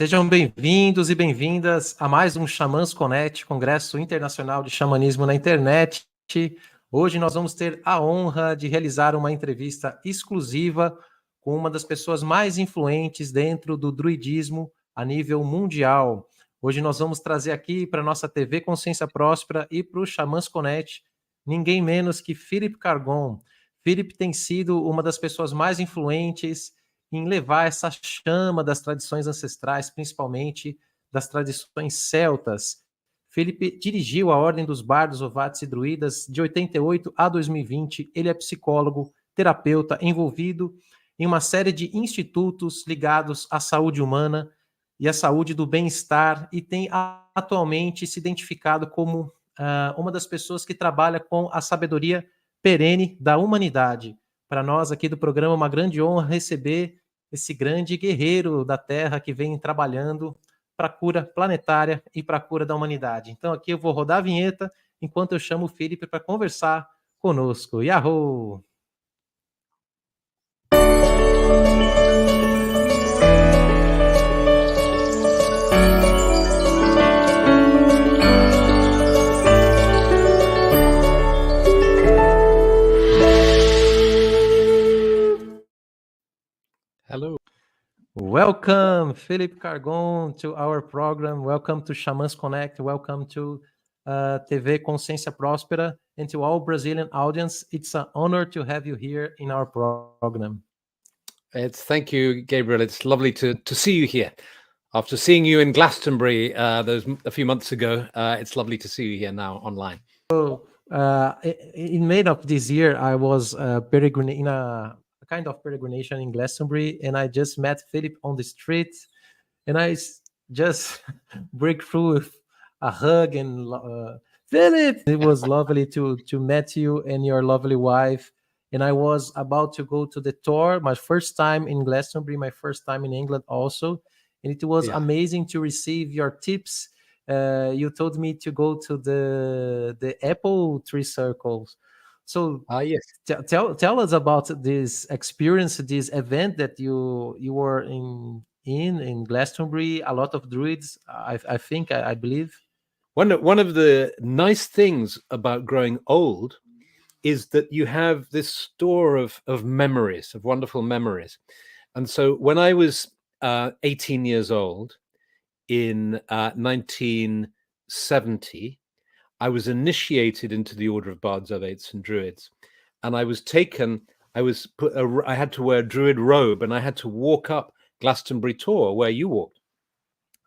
Sejam bem-vindos e bem-vindas a mais um Xamãs Conet, Congresso Internacional de Xamanismo na Internet. Hoje nós vamos ter a honra de realizar uma entrevista exclusiva com uma das pessoas mais influentes dentro do druidismo a nível mundial. Hoje nós vamos trazer aqui para a nossa TV Consciência Próspera e para o Xamãs Conet ninguém menos que Philip Carr-Gomm. Philip tem sido uma das pessoas mais influentes em levar essa chama das tradições ancestrais, principalmente das tradições celtas. Philip dirigiu a Ordem dos Bardos Ovates e Druidas de 88 a 2020. Ele é psicólogo, terapeuta, envolvido em uma série de institutos ligados à saúde humana e à saúde do bem-estar, e tem atualmente se identificado como uma das pessoas que trabalha com a sabedoria perene da humanidade. Para nós aqui do programa, uma grande honra receber esse grande guerreiro da Terra que vem trabalhando para a cura planetária e para a cura da humanidade. Então aqui eu vou rodar a vinheta enquanto eu chamo o Felipe para conversar conosco. Yahoo! Hello. Welcome, Philip Carr-Gomm, to our program. Welcome to Xamãs Connect. Welcome to TV Consciência Próspera, and to all Brazilian audience. It's an honor to have you here in our program. Thank you, Gabriel. It's lovely to see you here. After seeing you in Glastonbury a few months ago, it's lovely to see you here now online. So, in May of this year, I was in a kind of peregrination in Glastonbury, and I just met Philip on the street, and I just break through with a hug and Philip. It was lovely to meet you and your lovely wife. And I was about to go to the tour, my first time in Glastonbury, my first time in England also, and it was amazing to receive your tips. You told me to go to the apple tree circles. So yes, tell us about this experience, this event that you were in Glastonbury. A lot of druids, I believe. One of the nice things about growing old is that you have this store of memories, of wonderful memories. And so when I was 18 years old in 1970, I was initiated into the Order of Bards Ovates and Druids, and I was taken. I had to wear a druid robe, and I had to walk up Glastonbury Tor where you walked.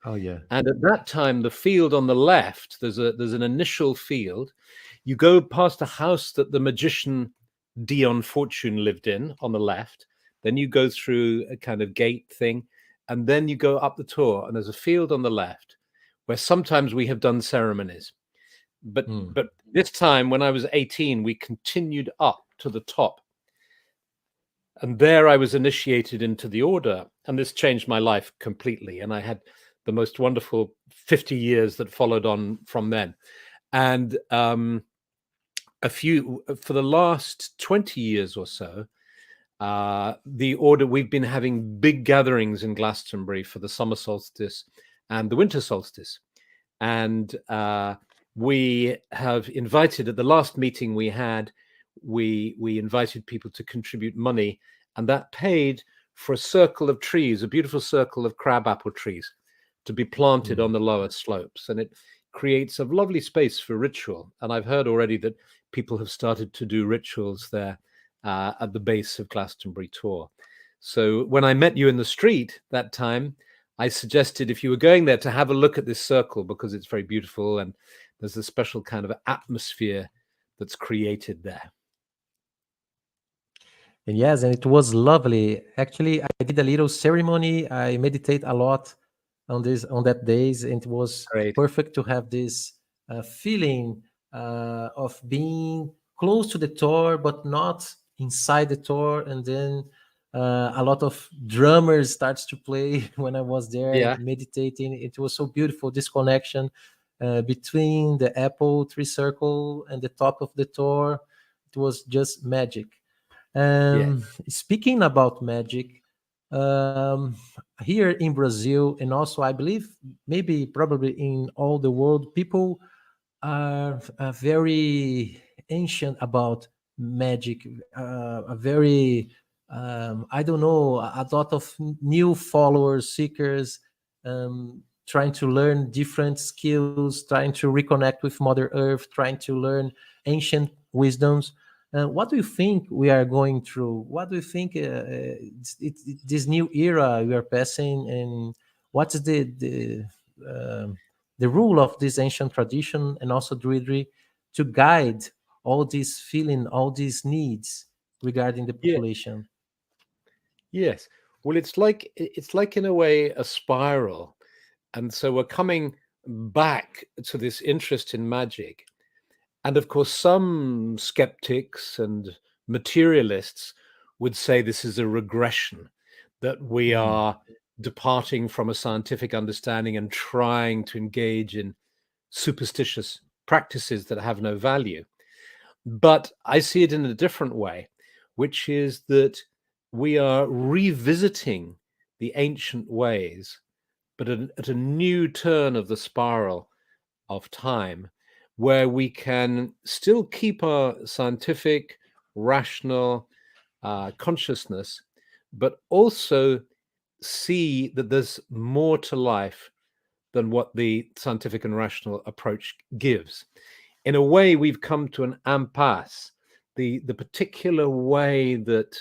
Oh yeah. And at that time, the field on the left, there's an initial field. You go past a house that the magician Dion Fortune lived in on the left. Then you go through a kind of gate thing, and then you go up the Tor, and there's a field on the left where sometimes we have done ceremonies. But this time, when I was 18, we continued up to the top. And there I was initiated into the order. And this changed my life completely. And I had the most wonderful 50 years that followed on from then. And for the last 20 years or so, the order, we've been having big gatherings in Glastonbury for the summer solstice and the winter solstice. And we have invited, at the last meeting we had, we invited people to contribute money, and that paid for a circle of trees, a beautiful circle of crabapple trees, to be planted on the lower slopes. And it creates a lovely space for ritual. And I've heard already that people have started to do rituals there at the base of Glastonbury Tor. So when I met you in the street that time, I suggested, if you were going there, to have a look at this circle, because it's very beautiful and there's a special kind of atmosphere that's created there. And yes, and it was lovely. Actually, I did a little ceremony. I meditate a lot on that days, and it was perfect to have this feeling of being close to the Tor, but not inside the Tor. And then a lot of drummers starts to play when I was there meditating. It was so beautiful, this connection between the apple tree circle and the top of the Tor. It was just magic. Speaking about magic, here in Brazil, and also I believe maybe probably in all the world, people are very ancient about magic, a very I don't know, a lot of new followers, seekers, trying to learn different skills, trying to reconnect with Mother Earth, trying to learn ancient wisdoms. What do you think we are going through? What do you think this new era we are passing, and what is the rule of this ancient tradition and also Druidry to guide all these feeling, all these needs regarding the Yeah. population? Yes. Well, it's like in a way a spiral, and so we're coming back to this interest in magic. And of course, some skeptics and materialists would say this is a regression, that we Mhm. are departing from a scientific understanding and trying to engage in superstitious practices that have no value. But I see it in a different way, which is that we are revisiting the ancient ways, but at a new turn of the spiral of time, where we can still keep our scientific, rational consciousness, but also see that there's more to life than what the scientific and rational approach gives. In a way, we've come to an impasse. The particular way that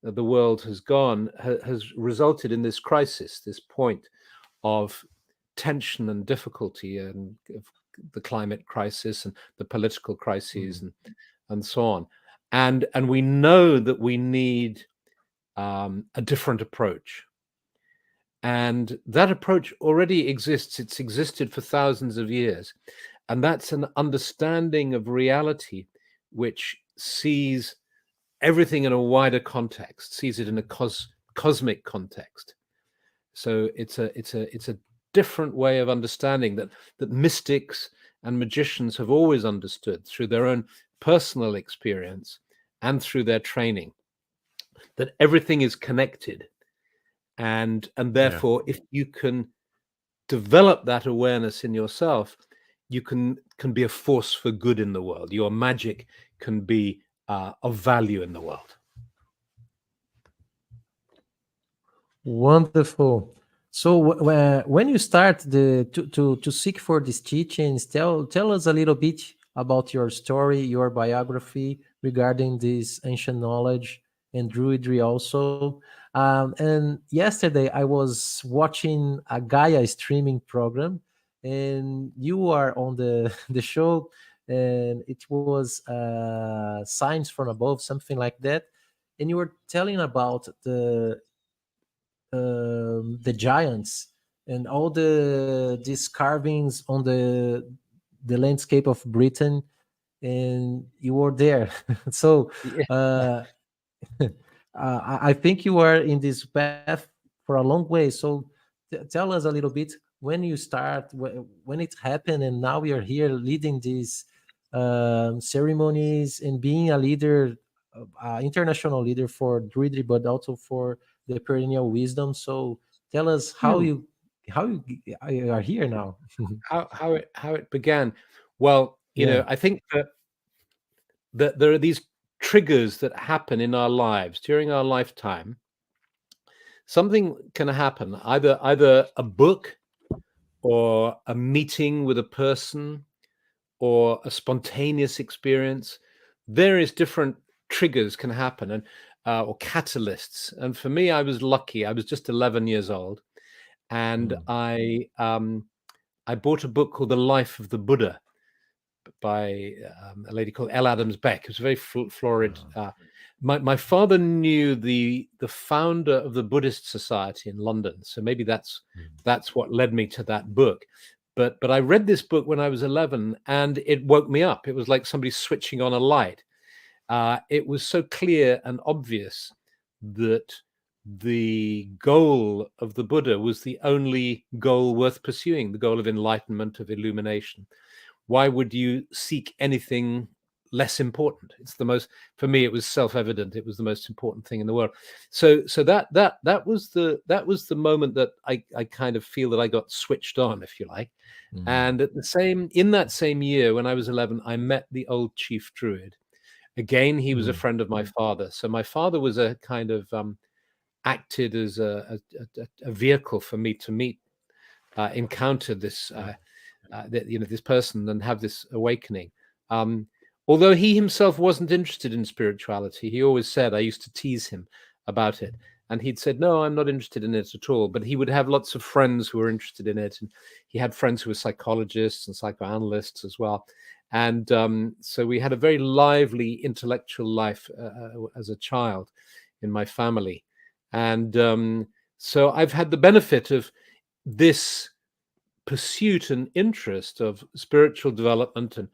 the world has gone has resulted in this crisis, this point of tension and difficulty, and the climate crisis and the political crises, and so on. And we know that we need a different approach. And that approach already exists. It's existed for thousands of years. And that's an understanding of reality which sees everything in a wider context, sees it in a cosmic context. So it's a different way of understanding that mystics and magicians have always understood through their own personal experience and through their training, that everything is connected. And Yeah. therefore, if you can develop that awareness in yourself, you can be a force for good in the world. Your magic can be of value in the world. Wonderful. So when you start to seek for these teachings, tell us a little bit about your story, your biography regarding this ancient knowledge and Druidry also. And yesterday I was watching a Gaia streaming program, and you are on the the show, and it was Signs from Above, something like that, and you were telling about the giants and all these carvings on the landscape of Britain, and you were there. So Yeah. uh, I think you are in this path for a long way. So tell us a little bit when you start, when it happened, and now you're here leading these ceremonies and being a leader, international leader for Druidry, but also for the perennial wisdom. So tell us how Hmm. you are here now. How it began. Well, Yeah. I think that there are these triggers that happen in our lives during our lifetime. Something can happen, either a book or a meeting with a person or a spontaneous experience. Various different triggers can happen, and or catalysts. And for me, I was lucky. I was just 11 years old, and Mm. I bought a book called The Life of the Buddha by a lady called L. Adams Beck. It was very florid. My father knew the founder of the Buddhist Society in London, so maybe that's what led me to that book. But I read this book when I was 11, and it woke me up. It was like somebody switching on a light. It was so clear and obvious that the goal of the Buddha was the only goal worth pursuing, the goal of enlightenment, of illumination. Why would you seek anything less important. It's the most, for me, it was self-evident. It was the most important thing in the world. So that was the moment that I kind of feel that I got switched on, if you like. And in that same year, when I was 11, I met the old chief druid. Again, he was a friend of my father. So my father was a kind of acted as a vehicle for me to meet, encounter this, this person and have this awakening. Although he himself wasn't interested in spirituality, he always said, I used to tease him about it. And he'd said, no, I'm not interested in it at all. But he would have lots of friends who were interested in it. And he had friends who were psychologists and psychoanalysts as well. And so we had a very lively intellectual life as a child in my family. And so I've had the benefit of this pursuit and interest of spiritual development and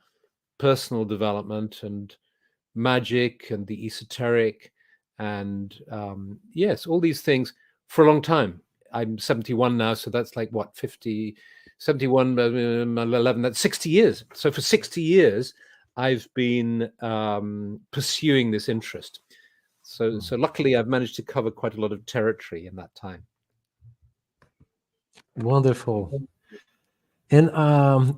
personal development and magic and the esoteric and yes, all these things for a long time. I'm 71 now, so that's like what, 50, 71, 11, that's 60 years. So for 60 years, I've been pursuing this interest. So luckily, I've managed to cover quite a lot of territory in that time. Wonderful. And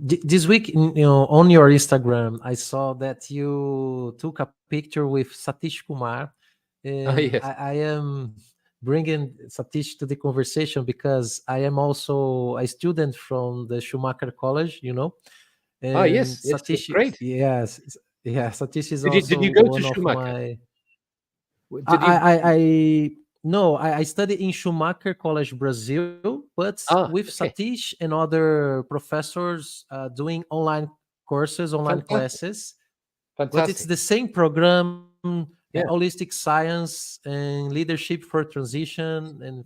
this week, on your Instagram, I saw that you took a picture with Satish Kumar. And yes. I am bringing Satish to the conversation because I am also a student from the Schumacher College, And yes, Satish, great. Yes, yeah. Satish is Did you go to Schumacher? No, I studied in Schumacher College, Brazil, but with Satish and other professors doing online courses, online classes. Fantastic. But it's the same program, holistic science and leadership for transition, and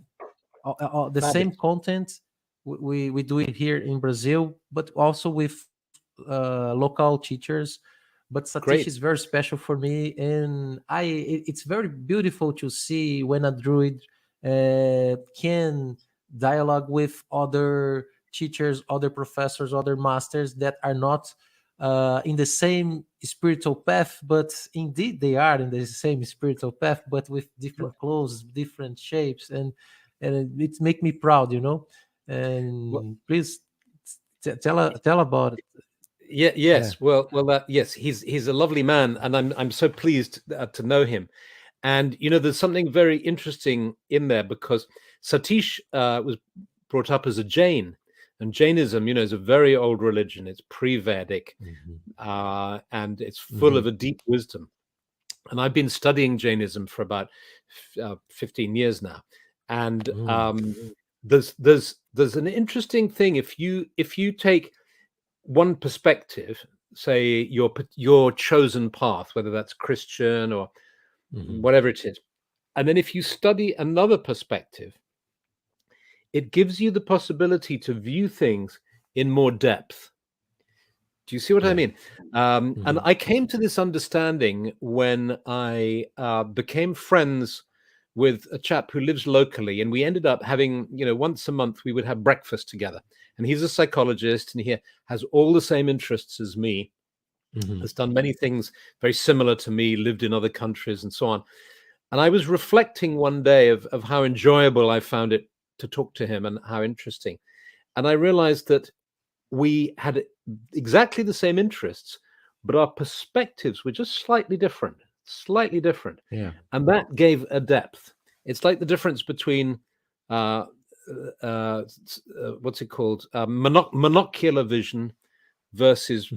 the same content. We do it here in Brazil, but also with local teachers. But Satish is very special for me, and it's very beautiful to see when a druid can dialogue with other teachers, other professors, other masters that are not in the same spiritual path, but indeed they are in the same spiritual path, but with different clothes, different shapes, and it makes me proud, And please tell about it. Yes. Yeah. Well, yes, he's a lovely man, and I'm so pleased to know him. And there's something very interesting in there because Satish was brought up as a Jain, and Jainism, is a very old religion. It's pre-Vedic, and it's full of a deep wisdom. And I've been studying Jainism for about 15 years now, and there's an interesting thing if you take one perspective, say your chosen path, whether that's Christian or whatever it is, and then if you study another perspective, it gives you the possibility to view things in more depth. Do you see what I mean? And I came to this understanding when I became friends with a chap who lives locally, and we ended up having, once a month we would have breakfast together. And he's a psychologist, and he has all the same interests as me, has done many things very similar to me, lived in other countries and so on. And I was reflecting one day of how enjoyable I found it to talk to him and how interesting. And I realized that we had exactly the same interests, but our perspectives were just slightly different. Yeah. And that gave a depth. It's like the difference between what's it called? Monocular vision versus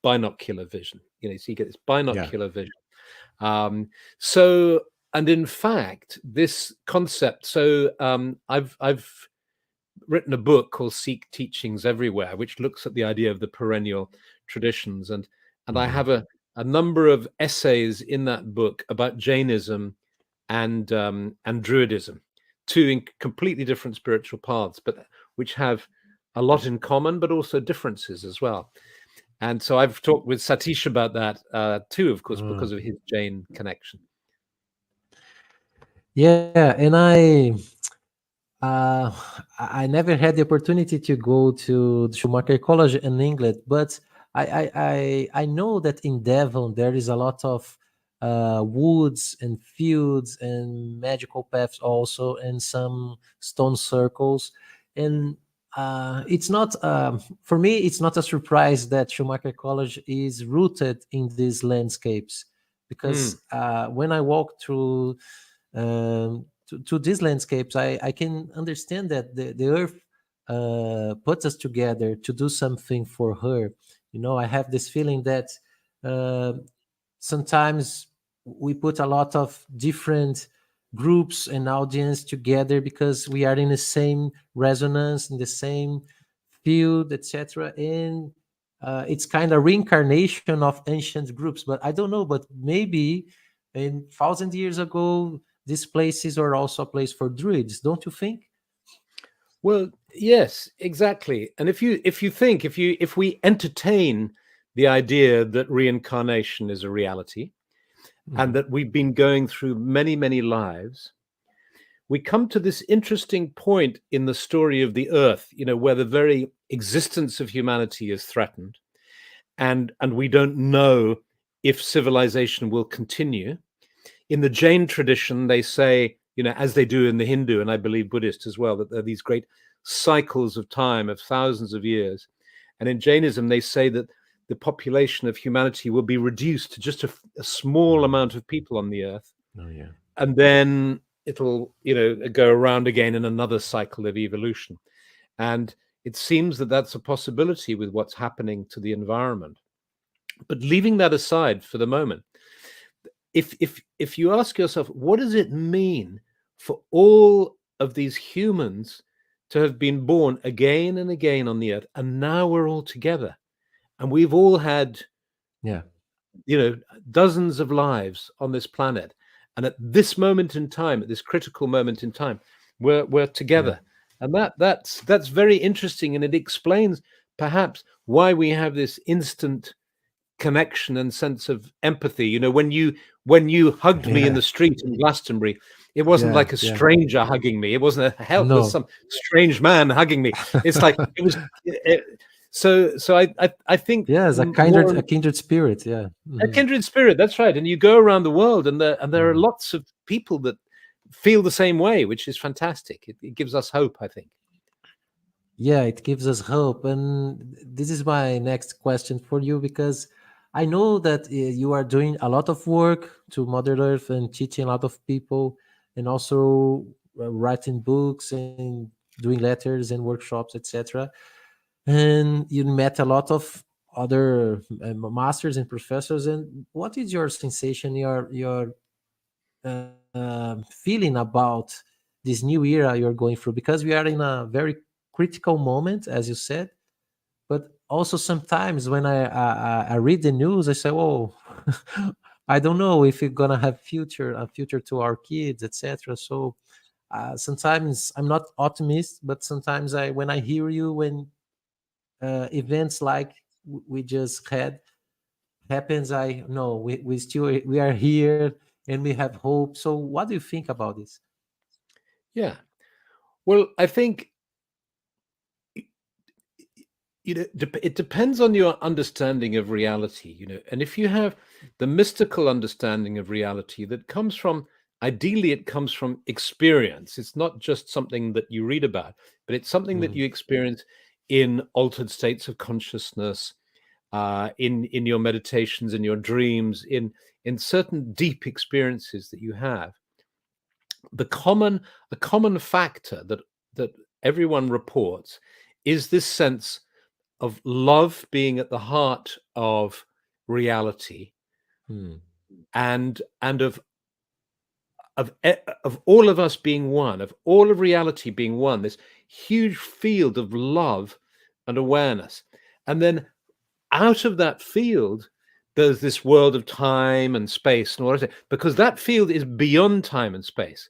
binocular vision. So you get this binocular vision. So, and in fact, this concept. So I've written a book called Seek Teachings Everywhere, which looks at the idea of the perennial traditions, and I have a number of essays in that book about Jainism and Druidism, two completely different spiritual paths, but which have a lot in common, but also differences as well. And so I've talked with Satish about that too, of course, because of his Jain connection. Yeah, and I never had the opportunity to go to the Schumacher College in England, but I know that in Devon there is a lot of woods and fields and magical paths also, and some stone circles. And it's not for me. It's not a surprise that Schumacher College is rooted in these landscapes, because when I walk through to these landscapes, I can understand that the earth puts us together to do something for her. I have this feeling that uh, sometimes we put a lot of different groups and audience together because we are in the same resonance, in the same field, etc. And it's kind of reincarnation of ancient groups. But I don't know, but maybe in 1,000 years ago these places are also a place for druids, don't you think? Well, yes, exactly. And if we entertain the idea that reincarnation is a reality, and that we've been going through many, many lives, we come to this interesting point in the story of the earth, where the very existence of humanity is threatened, and we don't know if civilization will continue. In the Jain tradition, they say, as they do in the Hindu, and I believe Buddhist as well, that there are these great cycles of time of thousands of years. And in Jainism, they say that the population of humanity will be reduced to just a small amount of people on the earth. Oh, yeah. And then it'll, go around again in another cycle of evolution. And it seems that that's a possibility with what's happening to the environment. But leaving that aside for the moment, if you ask yourself, what does it mean for all of these humans to have been born again and again on the earth, and now we're all together, and we've all had, dozens of lives on this planet, and at this moment in time, at this critical moment in time, we're together, and that's very interesting, and it explains perhaps why we have this instant connection and sense of empathy. When you hugged me in the street in Glastonbury, it wasn't like a stranger hugging me. It wasn't a helpless, some strange man hugging me. It's like it was. So I think a kindred spirit. A kindred spirit. That's right. And you go around the world, and there are lots of people that feel the same way, which is fantastic. It gives us hope, I think. Yeah, it gives us hope. And this is my next question for you, because I know that you are doing a lot of work to Mother Earth and teaching a lot of people, and also writing books and doing letters and workshops, etc. And you met a lot of other masters and professors. And what is your sensation, your feeling about this new era you're going through? Because we are in a very critical moment, as you said. But also sometimes when I read the news, I say, "Oh, I don't know if we're gonna have a future to our kids, etc." So sometimes I'm not optimist, but sometimes when I hear you, when events like we just had happens, I know we are here and we have hope. So what do you think about this? Yeah, well, I think it depends on your understanding of reality, and if you have the mystical understanding of reality that comes from, ideally it comes from experience. It's not just something that you read about, but it's something that you experience in altered states of consciousness, in your meditations, in your dreams, in certain deep experiences that you have. The common factor that everyone reports is this sense of love being at the heart of reality, and of all of us being one, of all of reality being one, this huge field of love and awareness. And then out of that field, there's this world of time and space, and all that, because that field is beyond time and space.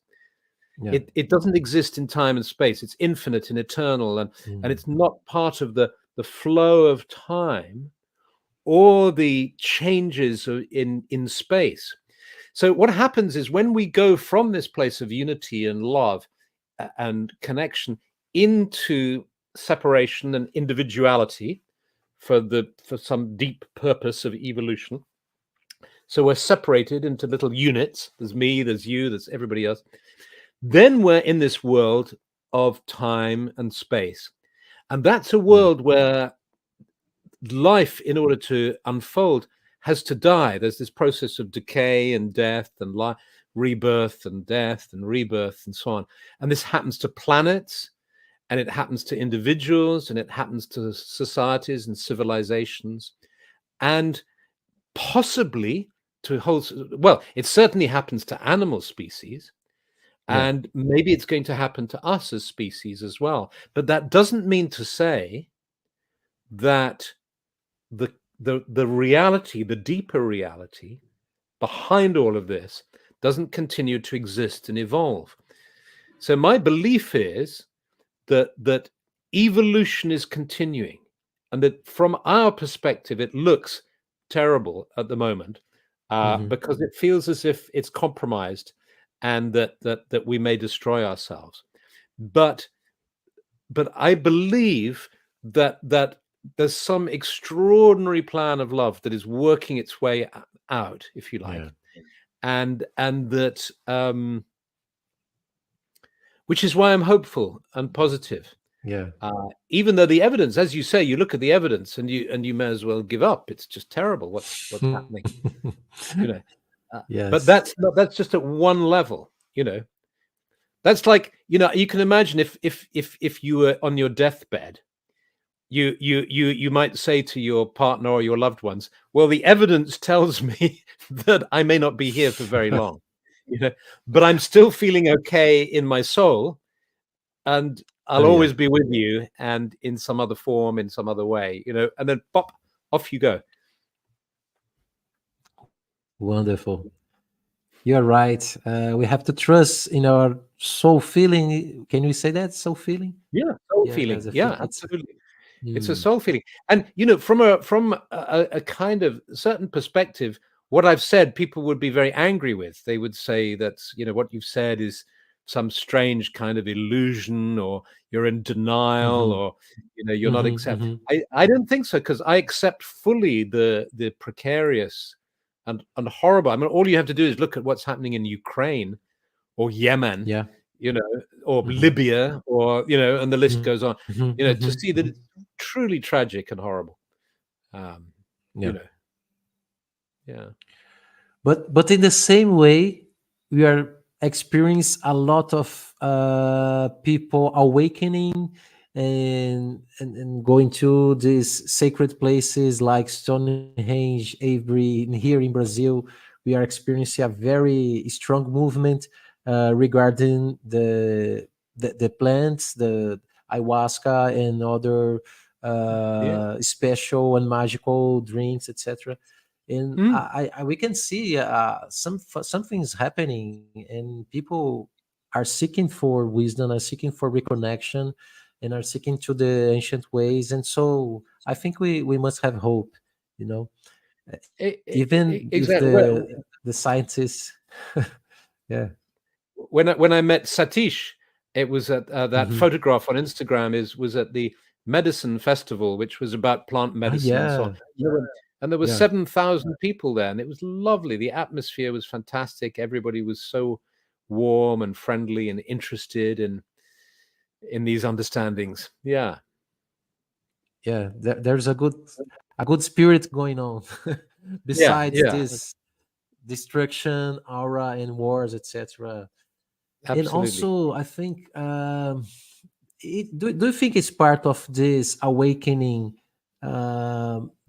It doesn't exist in time and space. It's infinite and eternal, and it's not part of the flow of time or the changes in space. So what happens is, when we go from this place of unity and love and connection into separation and individuality, for some deep purpose of evolution. So we're separated into little units. There's me, there's you, there's everybody else. Then we're in this world of time and space. And that's a world where life, in order to unfold, has to die. There's this process of decay and death and rebirth and death and rebirth and so on. And this happens to planets, and it happens to individuals, and it happens to societies and civilizations, and possibly to well, it certainly happens to animal species, and maybe it's going to happen to us as species as well. But that doesn't mean to say that the reality, the deeper reality behind all of this doesn't continue to exist and evolve. So my belief is that evolution is continuing, and that from our perspective, it looks terrible at the moment because it feels as if it's compromised and that we may destroy ourselves. But I believe that there's some extraordinary plan of love that is working its way out, if you like, and that which is why I'm hopeful and positive. Even though the evidence, as you say, you look at the evidence and you may as well give up. It's just terrible what's happening, you know. But that's just at one level, you know. That's like, you know, you can imagine if you were on your deathbed, you might say to your partner or your loved ones, well, the evidence tells me that I may not be here for very long, you know, but I'm still feeling okay in my soul, and I'll always be with you, and in some other form, in some other way, you know, and then pop, off you go. Wonderful. You're right. We have to trust in our soul feeling. Can we say that? Soul feeling? Yeah, soul feeling. Yeah, absolutely. It's a soul feeling. And, you know, from a kind of certain perspective, what I've said, people would be very angry with. They would say that, you know, what you've said is some strange kind of illusion, or you're in denial, or, you know, you're not accepting. I don't think so, because I accept fully the precarious and horrible. I mean, all you have to do is look at what's happening in Ukraine or Yemen, you know, or Libya, or, you know, and the list goes on, you know, to see that it's truly tragic and horrible. You know, But in the same way, we are experiencing a lot of people awakening and going to these sacred places like Stonehenge, Avery. And here in Brazil, we are experiencing a very strong movement regarding the plants, the ayahuasca and other special and magical drinks, etc. And we can see something's happening, and people are seeking for wisdom, are seeking for reconnection, and are seeking to the ancient ways. And so I think we must have hope, you know, even exactly. if the scientists When I met Satish, it was at that photograph on Instagram was at the medicine festival, which was about plant medicine and so on. And there were 7,000 people there, and it was lovely. The atmosphere was fantastic. Everybody was so warm and friendly and interested in these understandings. There's a good spirit going on besides this destruction, aura, and wars, etc. And also, I think, do you think it's part of this awakening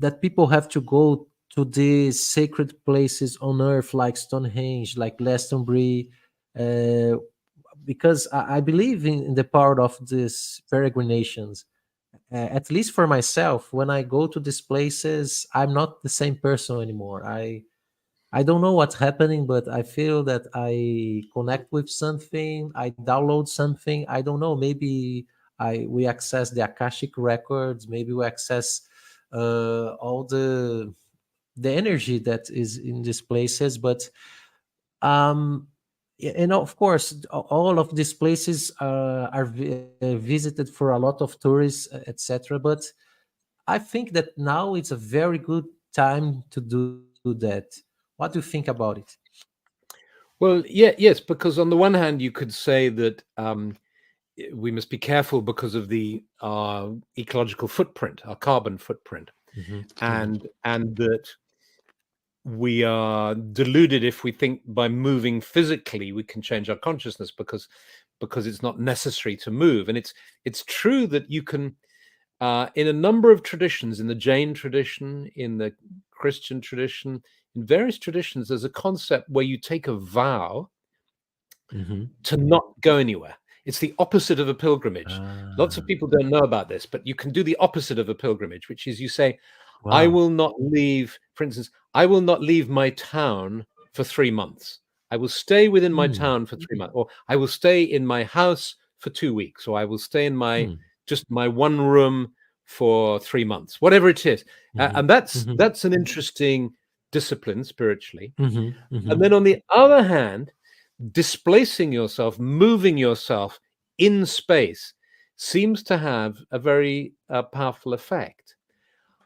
that people have to go to these sacred places on earth, like Stonehenge, like Glastonbury, because I believe in the power of these peregrinations. At least for myself, when I go to these places, I'm not the same person anymore. I don't know what's happening, but I feel that I connect with something. I download something. I don't know. Maybe we access the Akashic records. Maybe we access all the energy that is in these places. But and of course, all of these places are visited for a lot of tourists, etc. But I think that now it's a very good time to do that. What do you think about it? Well, yes, because on the one hand, you could say that we must be careful because of the ecological footprint, our carbon footprint, and that we are deluded if we think by moving physically we can change our consciousness, because it's not necessary to move. And it's true that you can, in a number of traditions, in the Jain tradition, in the Christian tradition, in various traditions, there's a concept where you take a vow to not go anywhere. It's the opposite of a pilgrimage. Lots of people don't know about this, but you can do the opposite of a pilgrimage, which is you say, I will not leave, for instance, I will not leave my town for 3 months. I will stay within my town for 3 months, or I will stay in my house for 2 weeks, or I will stay in my just my one room for 3 months, whatever it is. And that's an interesting discipline spiritually. And then on the other hand, displacing yourself, moving yourself in space seems to have a very powerful effect.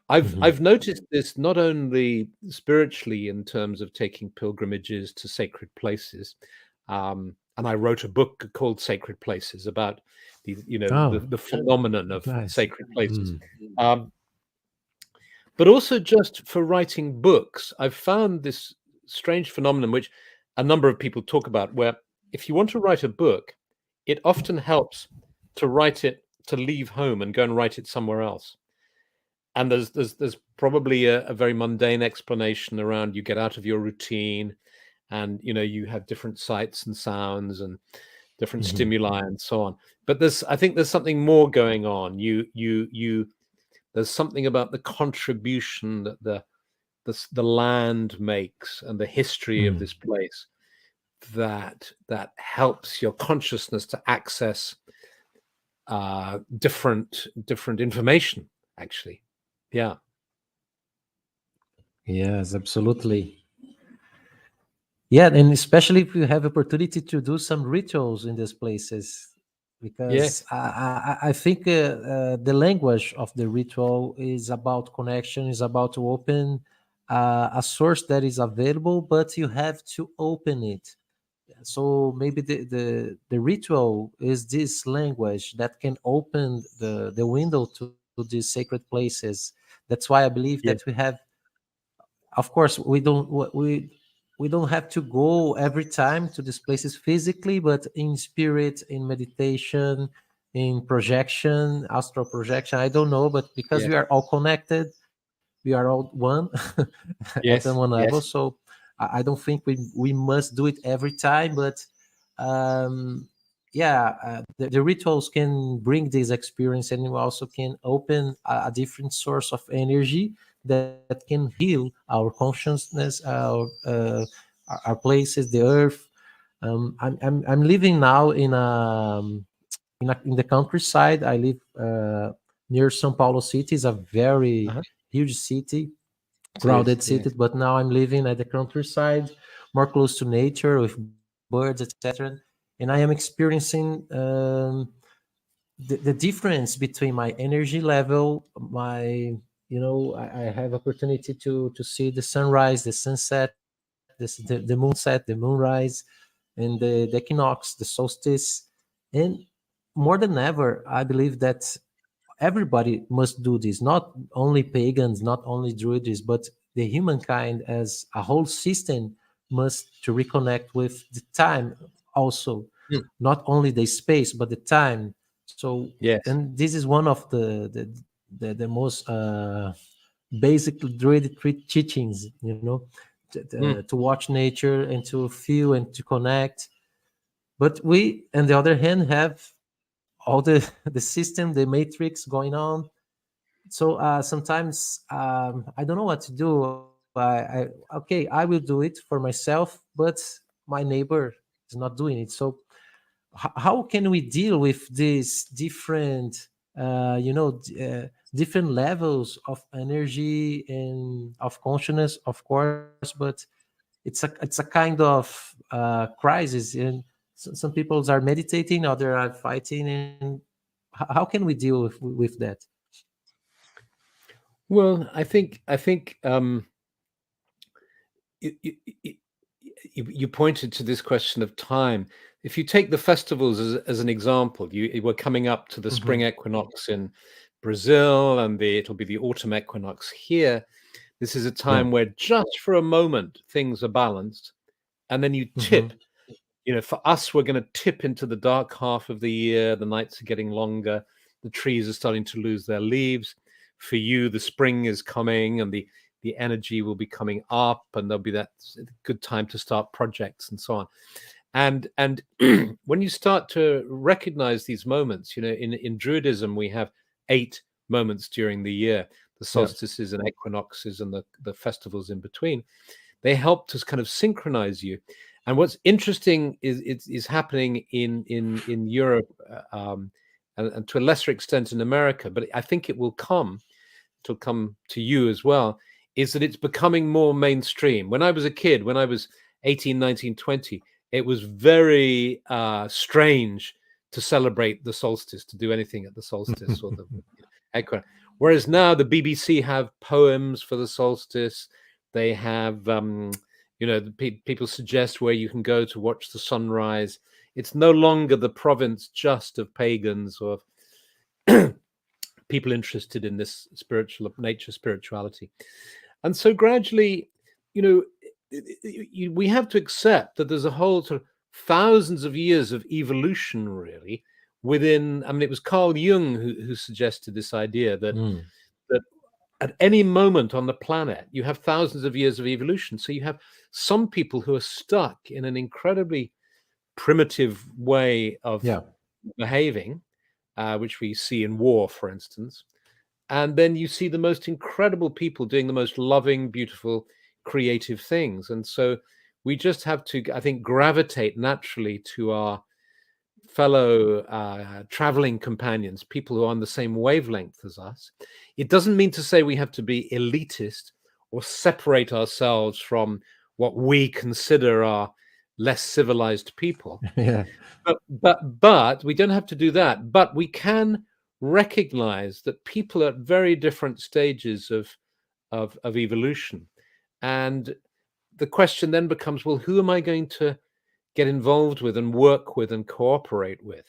I've noticed this not only spiritually in terms of taking pilgrimages to sacred places, and I wrote a book called Sacred Places about the phenomenon of sacred places. But also just for writing books, I've found this strange phenomenon which a number of people talk about, where if you want to write a book, it often helps to write it, to leave home and go and write it somewhere else. And there's probably a very mundane explanation around, you get out of your routine, and you have different sights and sounds and different stimuli and so on. But I think there's something more going on. There's something about the contribution that the land makes and the history of this place that helps your consciousness to access different information, actually. Yeah. Yes, absolutely. Yeah, and especially if you have opportunity to do some rituals in these places, because I think the language of the ritual is about connection, is about to open a source that is available, but you have to open it. So maybe the ritual is this language that can open the window to these sacred places. That's why I believe that we have, of course, we don't have to go every time to these places physically, but in spirit, in meditation, in projection, astral projection, I don't know, but because we are all connected, we are all one at one level. So I don't think we must do it every time, but the rituals can bring this experience, and you also can open a different source of energy that can heal our consciousness, our places, the earth. I'm living now in the countryside. I live near São Paulo city. It's a very huge city, crowded city, but now I'm living at the countryside, more close to nature, with birds, etc. And I am experiencing the difference between my energy level, I have opportunity to see the sunrise, the sunset, the moonset, the moonrise, and the equinox, the solstice. And more than ever, I believe that everybody must do this, not only pagans, not only druids, but the humankind as a whole system must to reconnect with the time also, not only the space but the time. So and this is one of the most basic druidic teachings, to watch nature and to feel and to connect. But we, on the other hand, have all the system, the matrix going on. So sometimes I don't know what to do. I will do it for myself, but my neighbor is not doing it. So how can we deal with these different different levels of energy and of consciousness, of course, but it's a kind of crisis, and some people are meditating, others are fighting, and how can we deal with that? Well, I think you pointed to this question of time. If you take the festivals as an example, we're coming up to the spring equinox in Brazil, and it'll be the autumn equinox here. This is a time where just for a moment things are balanced, and then you tip. For us, we're going to tip into the dark half of the year. The nights are getting longer. The trees are starting to lose their leaves. For you, the spring is coming, and the energy will be coming up, and there'll be that good time to start projects and so on. And when you start to recognize these moments, in Druidism, we have 8 moments during the year, the solstices and equinoxes and the festivals in between. They help to kind of synchronize you. And what's interesting is happening in Europe, and to a lesser extent in America, but I think it'll come to you as well, is that it's becoming more mainstream. When I was a kid, when I was 18, 19, 20, it was very strange to celebrate the solstice, to do anything at the solstice or the equinox. Whereas now the BBC have poems for the solstice. They have, people suggest where you can go to watch the sunrise. It's no longer the province just of pagans or people interested in this spirituality. And so gradually, we have to accept that there's a whole sort of thousands of years of evolution, really, within. I mean, it was Carl Jung who suggested this idea that at any moment on the planet, you have thousands of years of evolution. So you have some people who are stuck in an incredibly primitive way of behaving, which we see in war, for instance. And then you see the most incredible people doing the most loving, beautiful, creative things. And so we just have to, I think, gravitate naturally to our fellow traveling companions, people who are on the same wavelength as us. It doesn't mean to say we have to be elitist or separate ourselves from what we consider are less civilized people. But we don't have to do that. But we can recognize that people are at very different stages of evolution. And the question then becomes, well, who am I going to get involved with and work with and cooperate with?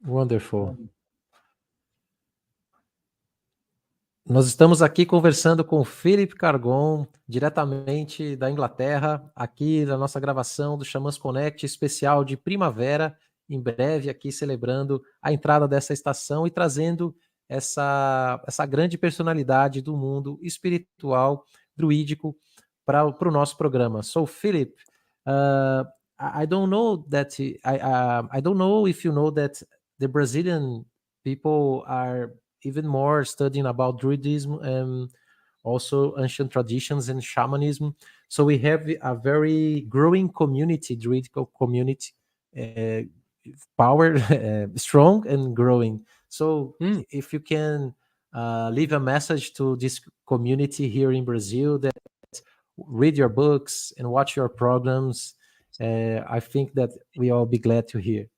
Wonderful. Nós estamos aqui conversando com o Philip Carr-Gomm, diretamente da Inglaterra, aqui na nossa gravação do Xamãs Conet especial de primavera, em breve aqui celebrando a entrada dessa estação e trazendo essa grande personalidade do mundo espiritual, druídico, para o nosso programa. So, Philip, I don't know that I don't know if you know that the Brazilian people are even more studying about Druidism and also ancient traditions and shamanism. So we have a very growing community, Druidical community, power, strong and growing. So if you can leave a message to this community here in Brazil that read your books and watch your programs, I think that we all be glad to hear.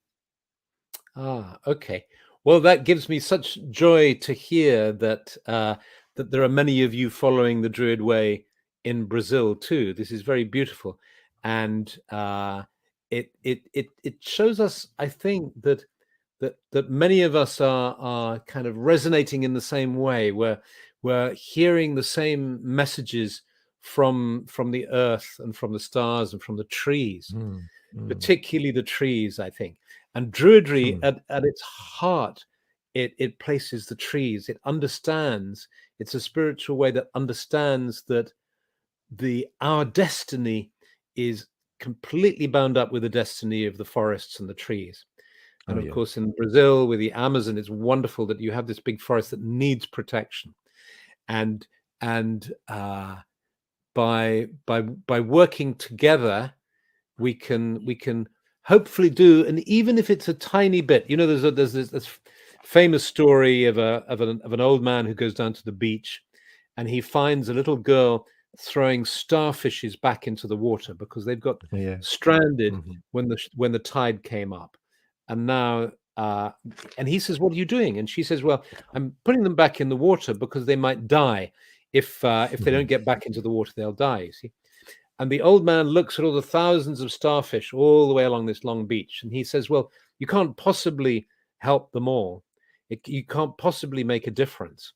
Okay. Well, that gives me such joy to hear that that there are many of you following the Druid way in Brazil too. This is very beautiful, and it shows us, I think, that many of us are kind of resonating in the same way. We're hearing the same messages from the earth and from the stars and from the trees, particularly the trees, I think. And Druidry, at its heart, it places the trees. It understands. It's a spiritual way that understands that our destiny is completely bound up with the destiny of the forests and the trees. And of course, in Brazil, with the Amazon, it's wonderful that you have this big forest that needs protection. And by working together, we can hopefully do, and even if it's a tiny bit, there's this famous story of an old man who goes down to the beach, and he finds a little girl throwing starfishes back into the water because they've got stranded when the tide came up, and now and he says, "What are you doing?" And she says, "Well, I'm putting them back in the water because they might die. If they don't get back into the water, they'll die." You see. And the old man looks at all the thousands of starfish all the way along this long beach, and he says, "Well, you can't possibly help them all. You can't possibly make a difference."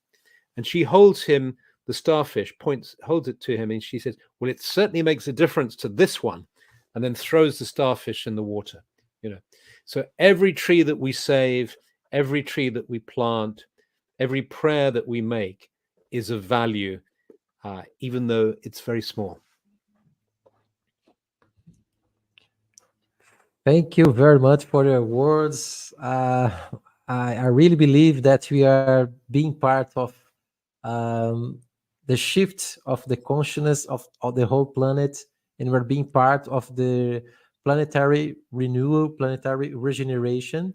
And she holds him the starfish, holds it to him, and she says, "Well, it certainly makes a difference to this one," and then throws the starfish in the water. So every tree that we save, every tree that we plant, every prayer that we make is of value, even though it's very small. Thank you very much for your words. I really believe that we are being part of the shift of the consciousness of the whole planet, and we're being part of the planetary renewal, planetary regeneration.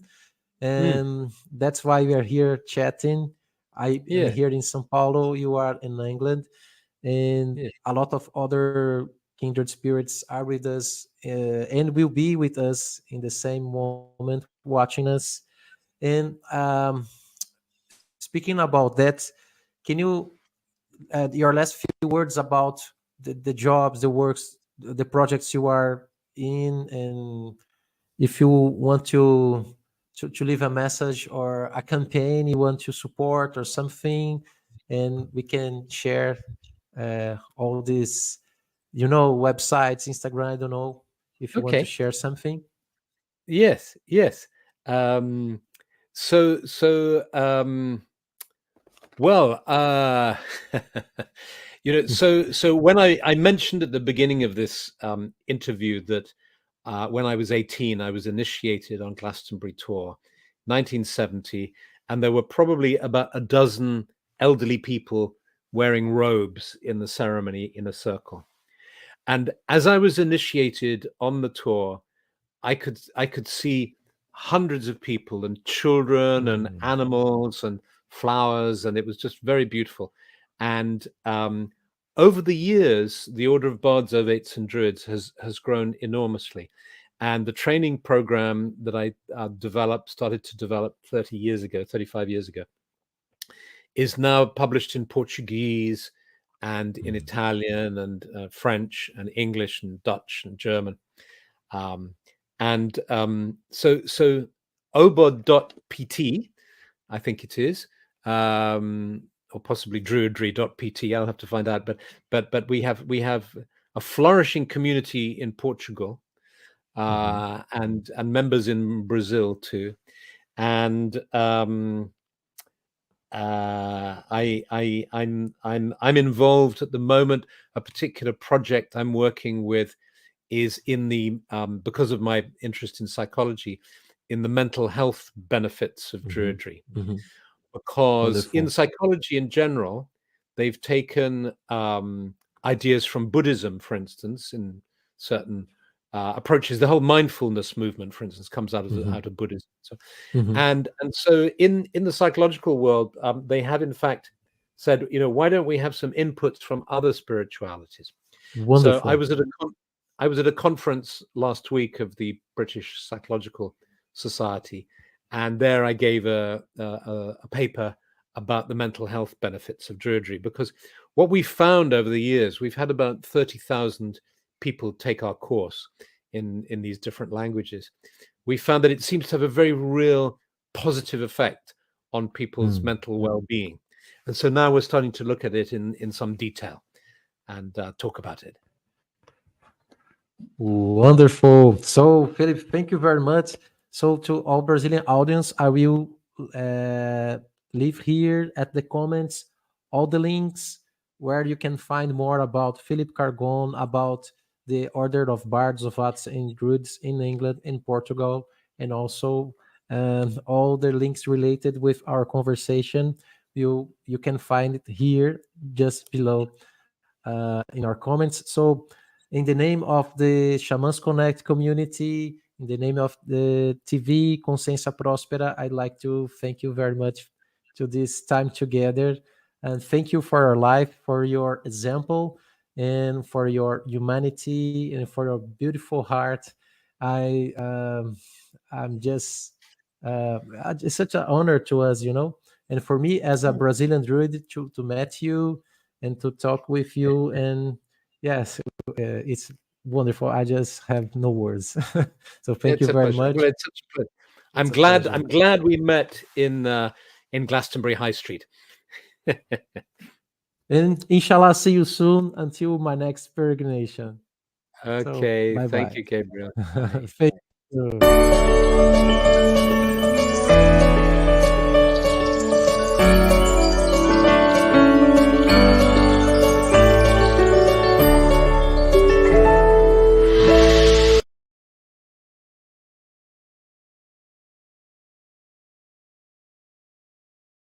And that's why we are here chatting. I am here in São Paulo, you are in England, and a lot of other kindred spirits are with us and will be with us in the same moment watching us. And speaking about that, can you add your last few words about the jobs, the works, the projects you are in, and if you want to leave a message or a campaign you want to support or something, and we can share all these, websites, Instagram, I don't know if you want to share something. Yes. Well, so when I mentioned at the beginning of this interview that when I was 18, I was initiated on Glastonbury Tour, 1970, and there were probably about a dozen elderly people wearing robes in the ceremony in a circle. And as I was initiated on the tour, I could see hundreds of people and children and animals and flowers, and it was just very beautiful. And over the years, the Order of Bards, Ovates, and Druids has grown enormously. And the training program that I started to develop 35 years ago, is now published in Portuguese and in Italian and French and English and Dutch and German. So obod.pt, I think it is, or possibly druidry.pt. I'll have to find out. But we have a flourishing community in Portugal, and members in Brazil too, and I'm involved at the moment. A particular project I'm working with is in the because of my interest in psychology, in the mental health benefits of Druidry. Because Wonderful. in psychology in general, they've taken ideas from Buddhism, for instance, in certain approaches. The whole mindfulness movement, for instance, comes out of Buddhism. So, and so in the psychological world, they have in fact said, why don't we have some inputs from other spiritualities? Wonderful. So I was at a conference last week of the British Psychological Society, and there I gave a paper about the mental health benefits of Druidry, because what we found over the years, we've had about 30,000 people take our course in these different languages. We found that it seems to have a very real positive effect on people's mental well-being. And so now we're starting to look at it in some detail and talk about it. Wonderful. So, Philip, thank you very much. So, to all Brazilian audience, I will leave here at the comments all the links where you can find more about Philip Carr-Gomm, about the Order of Bards Ovates and Druids in England and Portugal, and also all the links related with our conversation. You can find it here just below in our comments. So, in the name of the Xamãs Connect community, in the name of the TV Consciência Próspera, I'd like to thank you very much to this time together. And thank you for your life, for your example, and for your humanity, and for your beautiful heart. I'm just It's such an honor to us, and for me as a Brazilian Druid to meet you and to talk with you. And yes, it's wonderful. I just have no words. So thank you very much. Well, it's such a pleasure. I'm glad we met in Glastonbury High Street. And inshallah, see you soon until my next peregrination. Okay, So, thank you, Gabriel. Thank you.